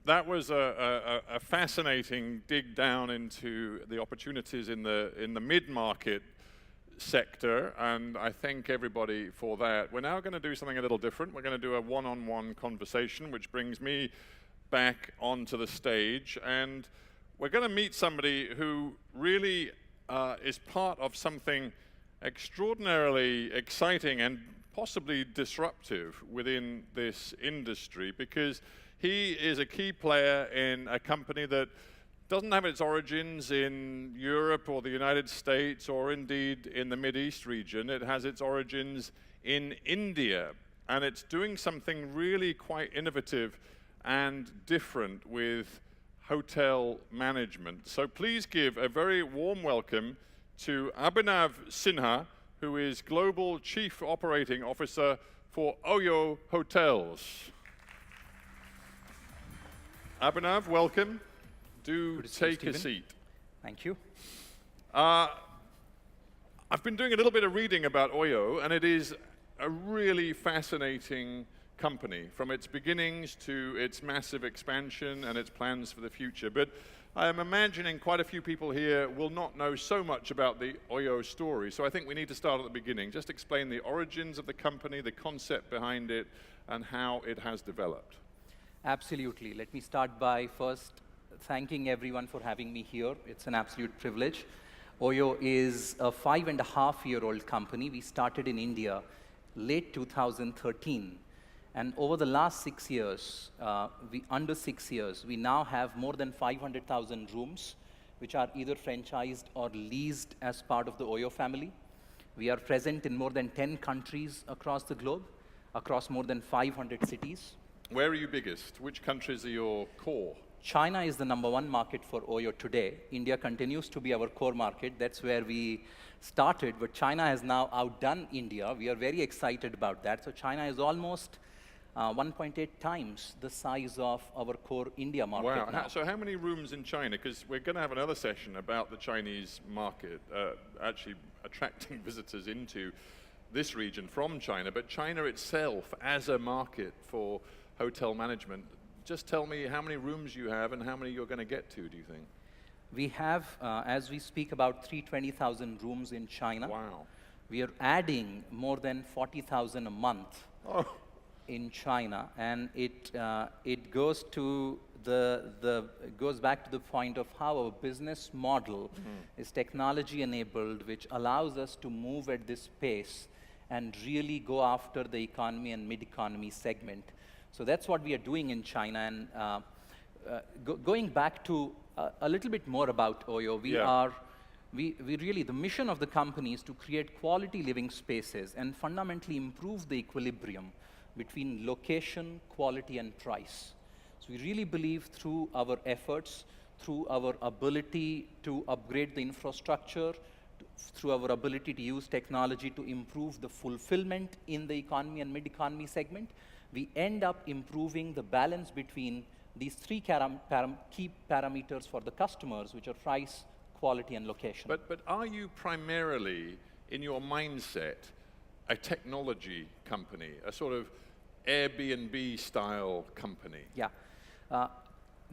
that was a fascinating dig down into the opportunities in the mid-market sector, and I thank everybody for that. We're now going to do something a little different. We're going to do a one-on-one conversation, which brings me back onto the stage, and we're going to meet somebody who really is part of something extraordinarily exciting and possibly disruptive within this industry, because he is a key player in a company that doesn't have its origins in Europe or the United States or indeed in the Mideast region. It has its origins in India, and it's doing something really quite innovative and different with hotel management. So please give a very warm welcome to Abhinav Sinha, who is Global Chief Operating Officer for OYO Hotels. Abhinav, welcome. Do take a seat. Thank you. I've been doing a little bit of reading about OYO, and it is a really fascinating company, from its beginnings to its massive expansion and its plans for the future. But I am imagining quite a few people here will not know so much about the OYO story, so I think we need to start at the beginning. Just explain the origins of the company, the concept behind it, and how it has developed. Absolutely. Let me start by first thanking everyone for having me here. It's an absolute privilege. OYO is a 5.5-year-old company. We started in India late 2013. And over the last 6 years, under 6 years, we now have more than 500,000 rooms, which are either franchised or leased as part of the OYO family. We are present in more than 10 countries across the globe, across more than 500 cities. Where are you biggest? Which countries are your core? China is the #1 market for OYO today. India continues to be our core market. That's where we started, but China has now outdone India. We are very excited about that. So China is almost 1.8 times the size of our core India market. Wow. Now. So how many rooms in China? Because we're going to have another session about the Chinese market, actually attracting visitors into this region from China. But China itself as a market for hotel management, just tell me how many rooms you have and how many you're going to get to, do you think? We have, as we speak, about 320,000 rooms in China. Wow. We are adding more than 40,000 a month. Oh. In China, and it goes back to the point of how our business model is technology enabled, which allows us to move at this pace and really go after the economy and mid-economy segment. So that's what we are doing in China. And going back to a little bit more about OYO, we really, the mission of the company is to create quality living spaces and fundamentally improve the equilibrium between location, quality, and price. So we really believe through our efforts, through our ability to upgrade the infrastructure, through our ability to use technology to improve the fulfillment in the economy and mid-economy segment, we end up improving the balance between these three key parameters for the customers, which are price, quality, and location. But are you primarily, in your mindset, a technology company, a sort of Airbnb-style company? Yeah.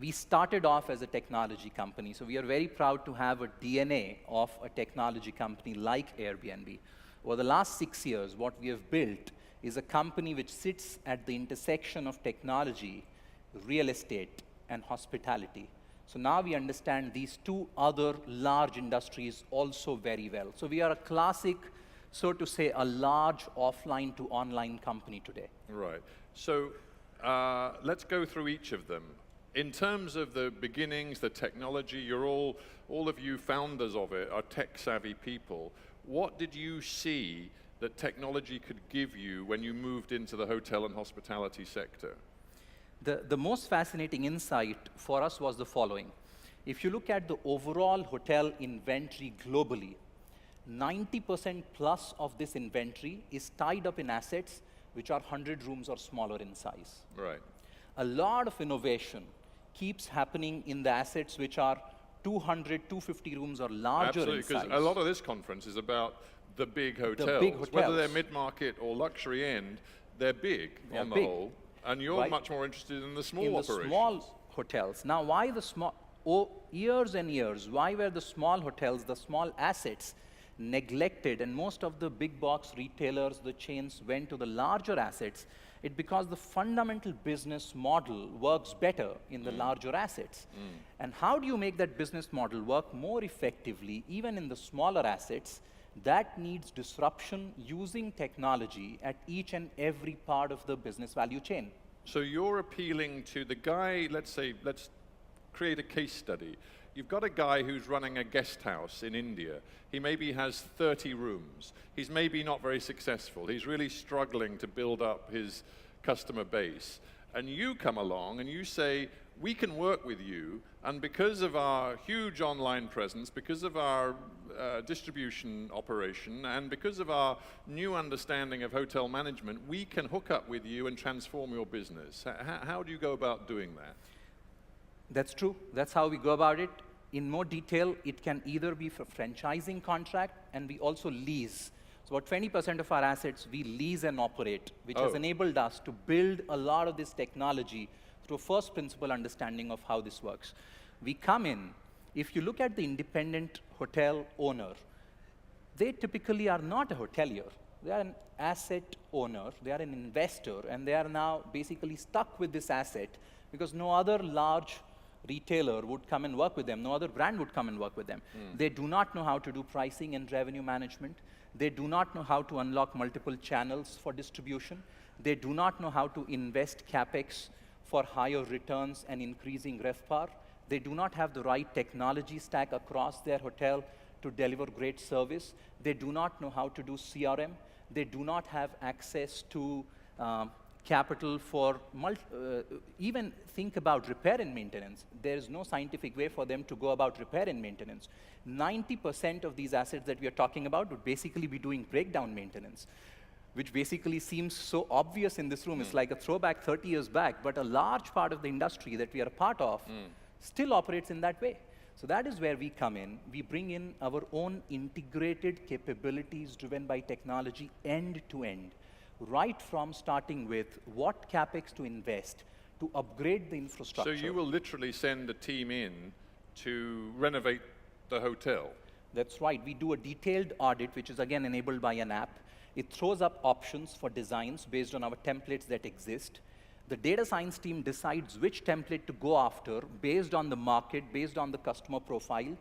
We started off as a technology company, so we are very proud to have a DNA of a technology company like Airbnb. Over the last 6 years, what we have built is a company which sits at the intersection of technology, real estate, and hospitality. So now we understand these two other large industries also very well. So we are a classic, so to say, a large offline to online company today. Right. So let's go through each of them. In terms of the beginnings, the technology, you're all of you founders of it are tech-savvy people. What did you see that technology could give you when you moved into the hotel and hospitality sector? The most fascinating insight for us was the following. If you look at the overall hotel inventory globally, 90% plus of this inventory is tied up in assets which are 100 rooms or smaller in size. Right. A lot of innovation keeps happening in the assets which are 200, 250 rooms or larger in size. Absolutely, because a lot of this conference is about the big hotels. The big hotels. Whether they're mid-market or luxury end, they're big on the whole. And you're much more interested in the small operations. In the small hotels. Now, why the small, years and years, why were the small hotels, the small assets neglected, and most of the big box retailers, the chains went to the larger assets? It's because the fundamental business model works better in the larger assets. And how do you make that business model work more effectively, even in the smaller assets? That needs disruption using technology at each and every part of the business value chain. So you're appealing to the guy, let's create a case study. You've got a guy who's running a guest house in India. He maybe has 30 rooms. He's maybe not very successful. He's really struggling to build up his customer base. And you come along and you say, we can work with you, and because of our huge online presence, because of our distribution operation, and because of our new understanding of hotel management, we can hook up with you and transform your business. How do you go about doing that? That's true. That's how we go about it. In more detail, it can either be for franchising contract, and we also lease. So about 20% of our assets we lease and operate, which has enabled us to build a lot of this technology through a first principle understanding of how this works. We come in, if you look at the independent hotel owner, they typically are not a hotelier. They are an asset owner, they are an investor, and they are now basically stuck with this asset because no other large retailer would come and work with them, no other brand would come and work with them. They do not know how to do pricing and revenue management. They do not know how to unlock multiple channels for distribution. They do not know how to invest CapEx for higher returns and increasing RevPAR. They do not have the right technology stack across their hotel to deliver great service. They do not know how to do CRM. They do not have access to capital for, even think about repair and maintenance. There is no scientific way for them to go about repair and maintenance. 90% of these assets that we are talking about would basically be doing breakdown maintenance, which basically seems so obvious in this room. It's like a throwback 30 years back, but a large part of the industry that we are a part of still operates in that way. So that is where we come in. We bring in our own integrated capabilities driven by technology end to end, right from starting with what CapEx to invest to upgrade the infrastructure. So you will literally send a team in to renovate the hotel? That's right. We do a detailed audit, which is again enabled by an app. It throws up options for designs based on our templates that exist. The data science team decides which template to go after based on the market, based on the customer profile.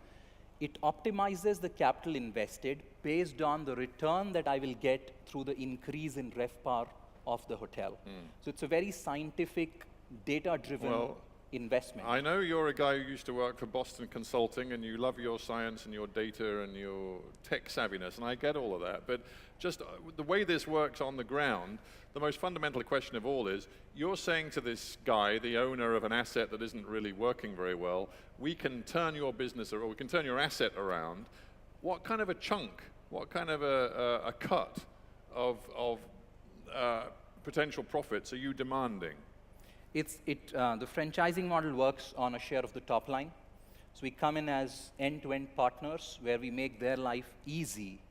It optimizes the capital invested based on the return that I will get through the increase in RevPAR of the hotel. So it's a very scientific, data-driven investment. I know you're a guy who used to work for Boston Consulting, and you love your science and your data and your tech savviness, and I get all of that. But just the way this works on the ground, the most fundamental question of all is, you're saying to this guy, the owner of an asset that isn't really working very well, we can turn your business, or we can turn your asset around. What kind of a chunk, what kind of a cut of potential profits are you demanding? The franchising model works on a share of the top line. So we come in as end-to-end partners where we make their life easy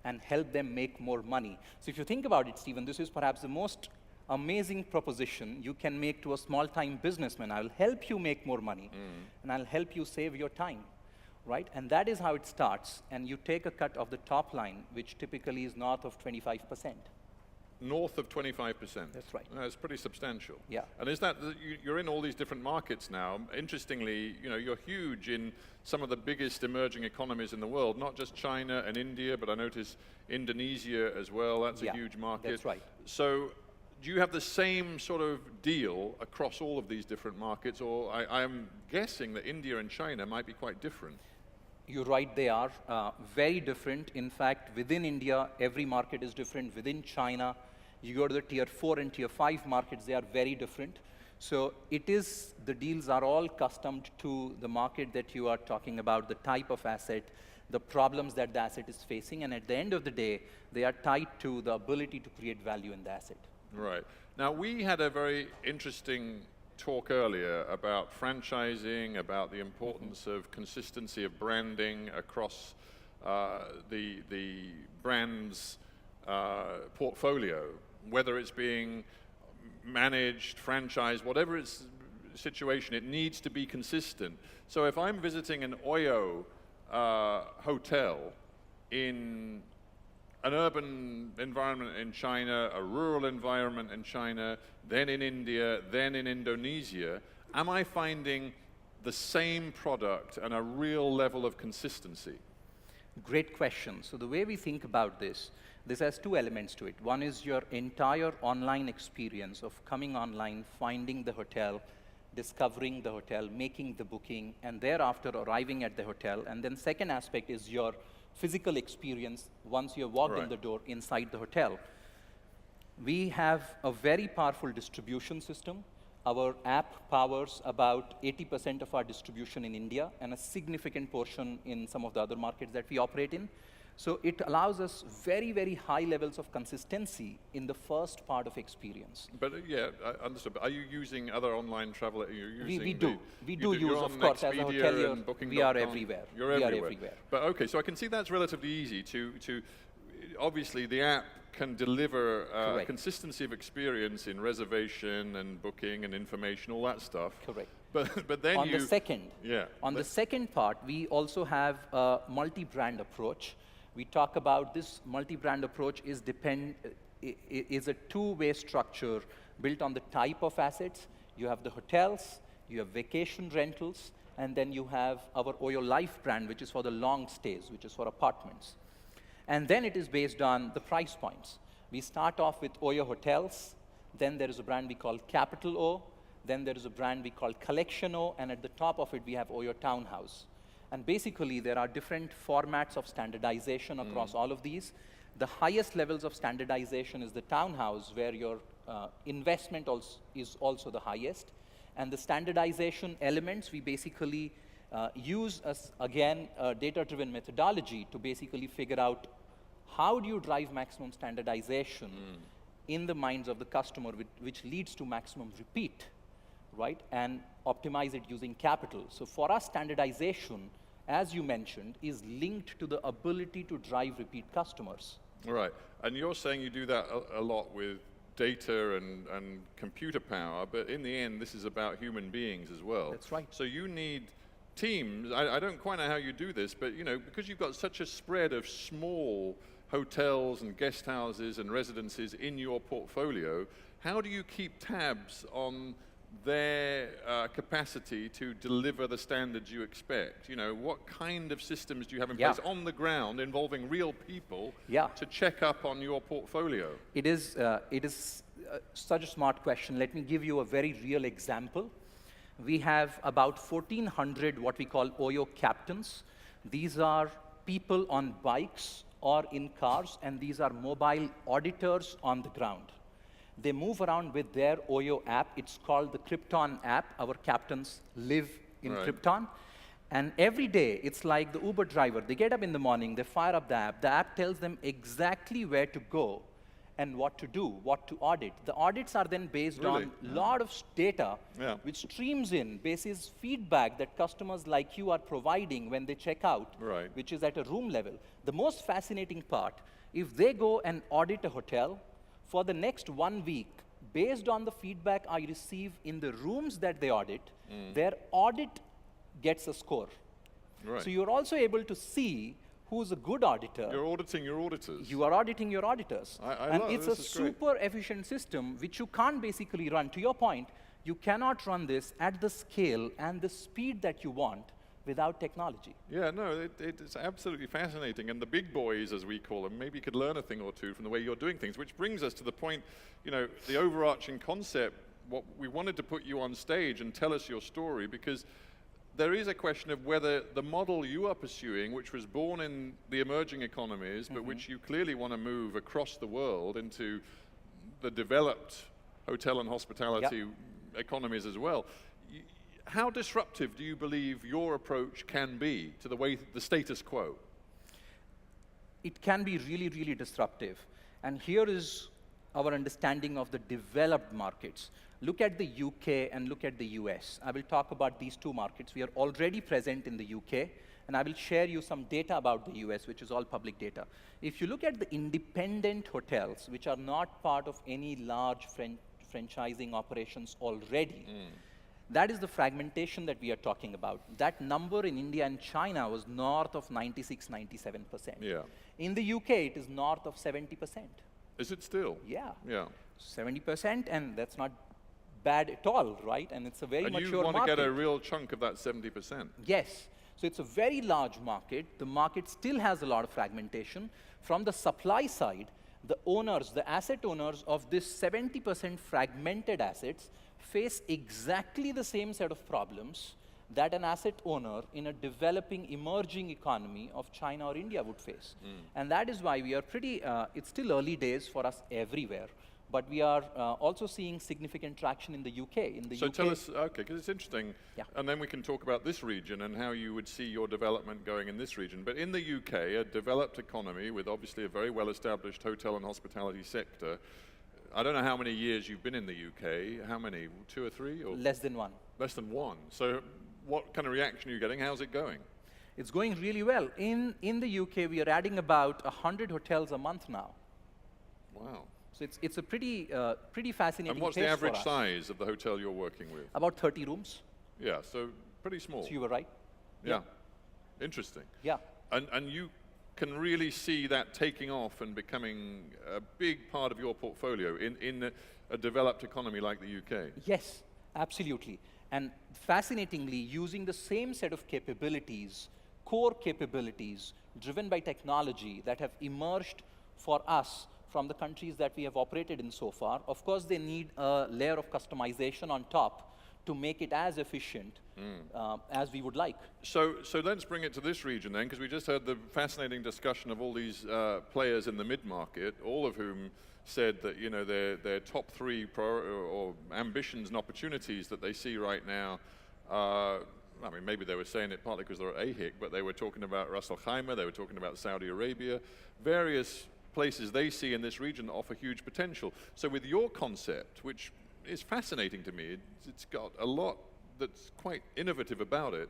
and help them make more money. So if you think about it, Stephen, this is perhaps the most amazing proposition you can make to a small-time businessman. I'll help you make more money, and I'll help you save your time, right? And that is how it starts. And you take a cut of the top line, which typically is north of 25%. North of 25%. That's right. That's pretty substantial. Yeah. And is that, you're in all these different markets now. Interestingly, you're huge in some of the biggest emerging economies in the world, not just China and India, but I notice Indonesia as well. That's a huge market. That's right. So do you have the same sort of deal across all of these different markets, or I'm guessing that India and China might be quite different? You're right, they are very different. In fact, within India, every market is different. Within China, you go to the tier 4 and tier 5 markets, they are very different. So the deals are all customed to the market that you are talking about, the type of asset, the problems that the asset is facing, and at the end of the day, they are tied to the ability to create value in the asset. Right. Now, we had a very interesting talk earlier about franchising, about the importance of consistency of branding across the brand's portfolio, whether it's being managed, franchised, whatever its situation. It needs to be consistent. So if I'm visiting an OYO hotel in an urban environment in China, a rural environment in China, then in India, then in Indonesia, am I finding the same product and a real level of consistency? Great question. So the way we think about this has two elements to it. One is your entire online experience of coming online, finding the hotel, discovering the hotel, making the booking, and thereafter arriving at the hotel. And then second aspect is your physical experience once you have walked in the door inside the hotel. We have a very powerful distribution system. Our app powers about 80% of our distribution in India and a significant portion in some of the other markets that we operate in. So it allows us very, very high levels of consistency in the first part of experience. But yeah, I understood. But are you using other online travel? We do. We do use, of course, as a hotelier, we are everywhere. You're everywhere. But okay, so I can see that's relatively easy to obviously the app can deliver consistency of experience in reservation and booking and information, all that stuff. Correct. But then on the second part, we also have a multi-brand approach. We talk about this multi-brand approach is a two-way structure built on the type of assets. You have the hotels, you have vacation rentals, and then you have our OYO Life brand, which is for the long stays, which is for apartments. And then it is based on the price points. We start off with OYO Hotels, then there is a brand we call Capital O, then there is a brand we call Collection O, and at the top of it we have OYO Townhouse. And basically there are different formats of standardization across all of these. The highest levels of standardization is the Townhouse, where your investment is also the highest. And the standardization elements, we basically use, again, a data-driven methodology to basically figure out how do you drive maximum standardization in the minds of the customer, which leads to maximum repeat, right? And optimize it using capital. So for us, standardization, as you mentioned, is linked to the ability to drive repeat customers. Right. And you're saying you do that a lot with data and computer power, but in the end, this is about human beings as well. That's right. So you need teams. I don't quite know how you do this, but because you've got such a spread of small hotels and guest houses and residences in your portfolio, how do you keep tabs on their capacity to deliver the standards you expect? What kind of systems do you have in place on the ground involving real people to check up on your portfolio? It is such a smart question. Let me give you a very real example. We have about 1,400 what we call OYO captains. These are people on bikes or in cars, and these are mobile auditors on the ground. They move around with their OYO app. It's called the Krypton app. Our captains live in Krypton. And every day, it's like the Uber driver. They get up in the morning, they fire up the app. The app tells them exactly where to go and what to do, what to audit. The audits are then based on a lot of data, which streams in, basis feedback that customers like you are providing when they check out, which is at a room level. The most fascinating part, if they go and audit a hotel, for the next 1 week, based on the feedback I receive in the rooms that they audit, their audit gets a score. So you're also able to see who's a good auditor. You're auditing your auditors. You are auditing your auditors. And it's a super efficient system which you can't basically run. To your point, you cannot run this at the scale and the speed that you want without technology. Yeah, no, it's absolutely fascinating. And the big boys, as we call them, maybe could learn a thing or two from the way you're doing things, which brings us to the point, the overarching concept, what we wanted to put you on stage and tell us your story, because there is a question of whether the model you are pursuing, which was born in the emerging economies, but which you clearly want to move across the world into the developed hotel and hospitality economies as well. How disruptive do you believe your approach can be to the status quo? It can be really, really disruptive. And here is our understanding of the developed markets. Look at the UK and look at the US. I will talk about these two markets. We are already present in the UK, and I will share you some data about the US, which is all public data. If you look at the independent hotels, which are not part of any large franchising operations already, That is the fragmentation that we are talking about. That number in India and China was north of 96, 97%. Yeah. In the UK, it is north of 70%. Is it still? Yeah. Yeah. 70%, and that's not bad at all, right? And it's a very mature market. And you want to get a real chunk of that 70%. Yes. So it's a very large market. The market still has a lot of fragmentation. From the supply side, the owners, the asset owners of this 70% fragmented assets face exactly the same set of problems that an asset owner in a developing, emerging economy of China or India would face. And that is why we are pretty, it's still early days for us everywhere. But we are also seeing significant traction in the UK. In the So UK, tell us, okay, because it's interesting, Yeah. and then we can talk about this region and how you would see your development going in this region. But in the UK, a developed economy with obviously a very well-established hotel and hospitality sector, I don't know how many years you've been in the UK, how many, 2 or 3? Or less than one. less than 1. So what kind of reaction are you getting? How's it going? It's going really well. In the UK, we are adding about 100 hotels a month now. Wow. So it's a pretty fascinating And what's pace the for average us. size of the hotel you're working with? About 30 rooms. Yeah, so pretty small. So you were right. Yeah. Interesting. Yeah. And you can really see that taking off and becoming a big part of your portfolio in a developed economy like the UK. Yes, absolutely. And fascinatingly, using the same set of capabilities, core capabilities, driven by technology that have emerged for us from the countries that we have operated in so far. Of course, they need a layer of customization on top to make it as efficient as we would like. So let's bring it to this region then, because we just heard the fascinating discussion of all these players in the mid-market, all of whom said that, you know, their top 3 or ambitions and opportunities that they see right now. I mean, maybe they were saying it partly because they're at AHIC, but they were talking about Ras Al Khaimah, they were talking about Saudi Arabia, various places they see in this region that offer huge potential. So with your concept, which is fascinating to me, it's got a lot that's quite innovative about it.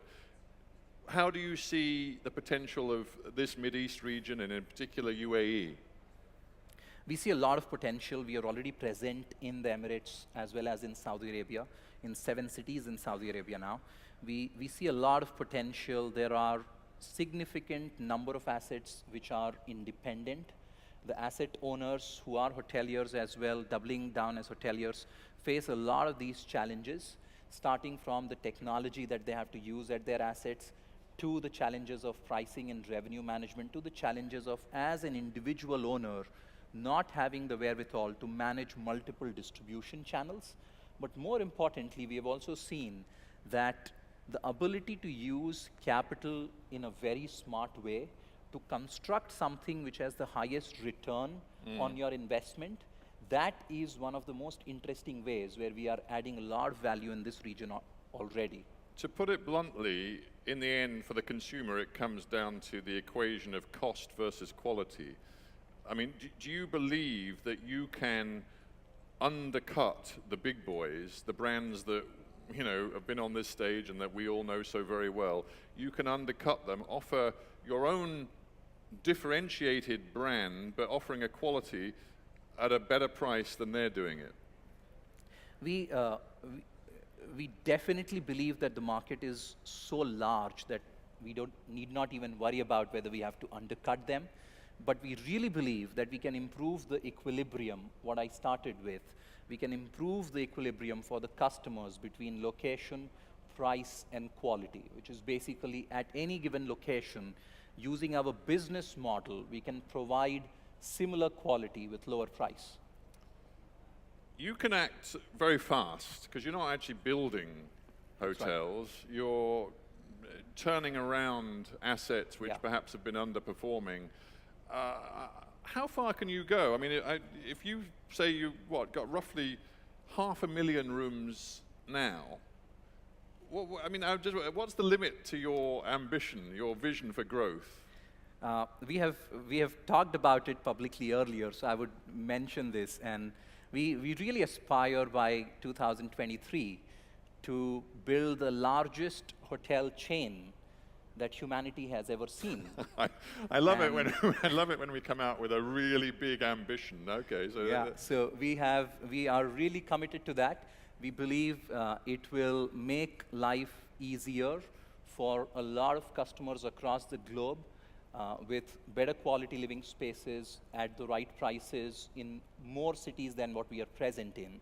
How do you see the potential of this Mideast region and in particular UAE? We see a lot of potential. We are already present in the Emirates as well as in Saudi Arabia, in 7 cities in Saudi Arabia now. We see a lot of potential. There are significant number of assets which are independent. The asset owners who are hoteliers as well, doubling down as hoteliers, face a lot of these challenges, starting from the technology that they have to use at their assets, to the challenges of pricing and revenue management, to the challenges of, as an individual owner, not having the wherewithal to manage multiple distribution channels. But more importantly, we have also seen that the ability to use capital in a very smart way to construct something which has the highest return on your investment, that is one of the most interesting ways where we are adding a lot of value in this region already. To put it bluntly, in the end, for the consumer, it comes down to the equation of cost versus quality. I mean, do you believe that you can undercut the big boys, the brands that, you know, have been on this stage and that we all know so very well? You can undercut them, offer your own differentiated brand, but offering a quality at a better price than they're doing it. We definitely believe that the market is so large that we need not even worry about whether we have to undercut them. But we really believe that we can improve the equilibrium, what I started with. We can improve the equilibrium for the customers between location, price, and quality, which is basically at any given location, using our business model, we can provide similar quality with lower price. You can act very fast because you're not actually building hotels. Right. You're turning around assets which perhaps have been underperforming. How far can you go? I mean, if you say you got roughly 500,000 rooms now, I mean, what's the limit to your ambition, your vision for growth? We have talked about it publicly earlier, so I would mention this. And we really aspire by 2023 to build the largest hotel chain that humanity has ever seen. I love it when we come out with a really big ambition. Okay, so yeah. So we are really committed to that. We believe it will make life easier for a lot of customers across the globe with better quality living spaces at the right prices in more cities than what we are present in.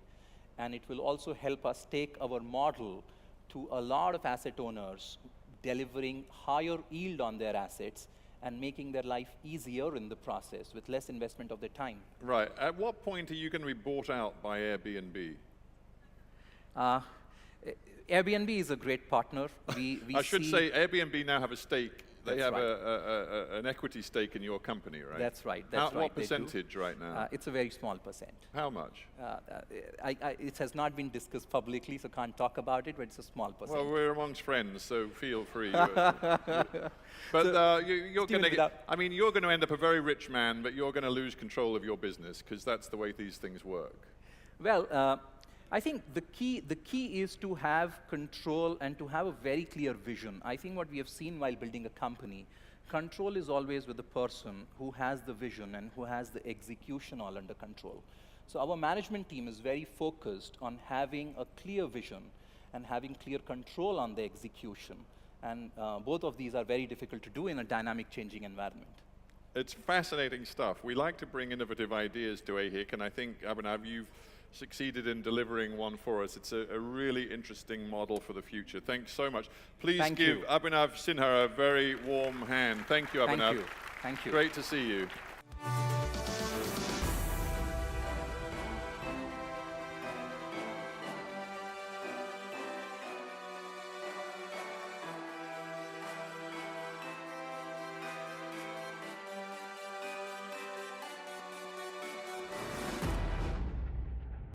And it will also help us take our model to a lot of asset owners, delivering higher yield on their assets and making their life easier in the process with less investment of their time. Right. At what point are you going to be bought out by Airbnb? Airbnb is a great partner. We I should see say Airbnb now have a stake. They That's have right. an equity stake in your company, right? That's right. That's right. What they do. percentage right now? It's a very small percent. How much? It has not been discussed publicly, so can't talk about it, but it's a small percent. Well, we're amongst friends, so feel free. But you're going to get, I mean, you're going to end up a very rich man, but you're going to lose control of your business, because that's the way these things work. Well, I think the key is to have control and to have a very clear vision. I think what we have seen while building a company, control is always with the person who has the vision and who has the execution all under control. So our management team is very focused on having a clear vision and having clear control on the execution. And both of these are very difficult to do in a dynamic changing environment. It's fascinating stuff. We like to bring innovative ideas to AHIC, and I think, Abhinav, you've succeeded in delivering one for us. It's a really interesting model for the future. Thanks so much. Please give Abhinav Sinha a very warm hand. Thank you, Abhinav. Thank you. Thank you. Great to see you.